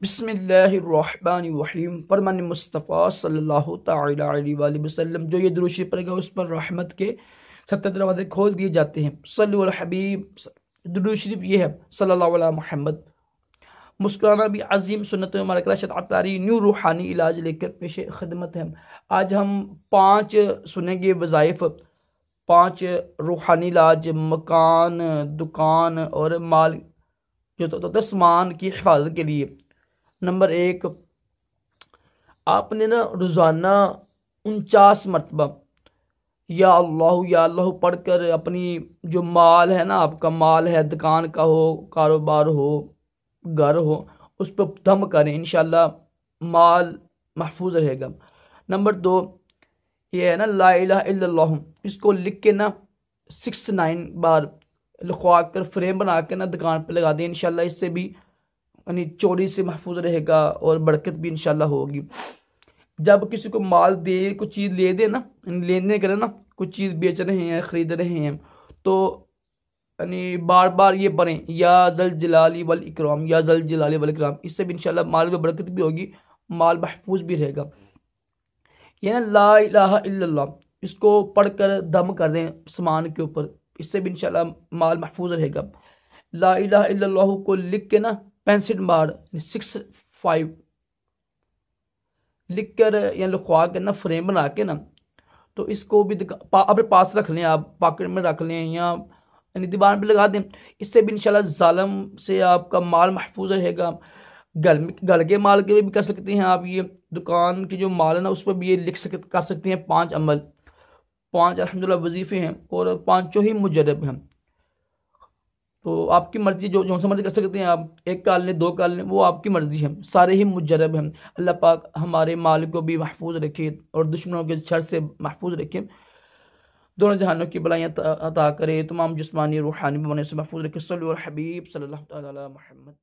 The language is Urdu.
بسم اللہ الرحمن الرحیم فرمان مصطفیٰ صلی اللہ تعالی علیہ وآلہ وسلم جو یہ درود شریف پڑھے گا اس پر رحمت کے 70 دروازے کھول دیے جاتے ہیں۔ صلی الحبیب، درود شریف یہ ہے صلی اللہ علیہ محمد۔ مسکرانا بھی عظیم سنت مبارک۔ راشد attari نیو روحانی علاج لے کر پیش خدمت ہے۔ آج ہم 5 سنیں گے وظائف، 5 روحانی علاج مکان، دکان اور مال جو تسمان کی حفاظت کے لیے۔ نمبر 1، آپ نے روزانہ 49 مرتبہ یا اللہ پڑھ کر اپنی جو مال ہے آپ کا مال ہے، دکان کا ہو، کاروبار ہو، گھر ہو، اس پہ دم کریں، انشاءاللہ مال محفوظ رہے گا۔ نمبر 2، یہ ہے لا الہ الا اللہ، اس کو لکھ کے 69 بار لکھوا کر فریم بنا کے دکان پہ لگا دیں، انشاءاللہ اس سے بھی یعنی چوری سے محفوظ رہے گا اور برکت بھی انشاءاللہ ہوگی۔ جب کسی کو مال دے، کچھ چیز لے دے لینے کرے کچھ چیز بیچ رہے ہیں، خرید رہے ہیں، تو یعنی بار بار یہ پڑھیں یا ذل جلالی والاکرام، یا ذل جلالی والاکرام، اس سے بھی انشاءاللہ مال میں برکت بھی ہوگی، مال محفوظ بھی رہے گا۔ یعنی لا الہ الا اللہ، اس کو پڑھ کر دم کر دیں سامان کے اوپر، اس سے بھی انشاءاللہ مال محفوظ رہے گا۔ لا الہ الا اللہ کو لکھ کے 65 بار 65 لکھ کر یا لکھوا کے فریم بنا کے تو اس کو بھی اپنے پاس رکھ لیں، آپ پاکٹ میں رکھ لیں یا دیوار پہ لگا دیں، اس سے بھی انشاءاللہ ظالم سے آپ کا مال محفوظ رہے گا۔ گھر کے مال کے بھی کر سکتے ہیں آپ، یہ دکان کی جو مال ہے اس پہ بھی یہ کر سکتے ہیں 5 عمل، 5 الحمدللہ وظیفے ہیں اور 5 ہی مجرب ہیں۔ تو آپ کی مرضی، جو سا مرضی کر سکتے ہیں آپ، 1 کال لیں، 2 کال لیں، وہ آپ کی مرضی ہے، سارے ہی مجرب ہیں۔ اللہ پاک ہمارے مال کو بھی محفوظ رکھے اور دشمنوں کے شر سے محفوظ رکھے، دونوں جہانوں کی بلائیاں عطا کرے، تمام جسمانی روحانی بیماریوں سے محفوظ رکھے۔ صلی اللہ حبیب صلی اللہ تعالی علی محمد۔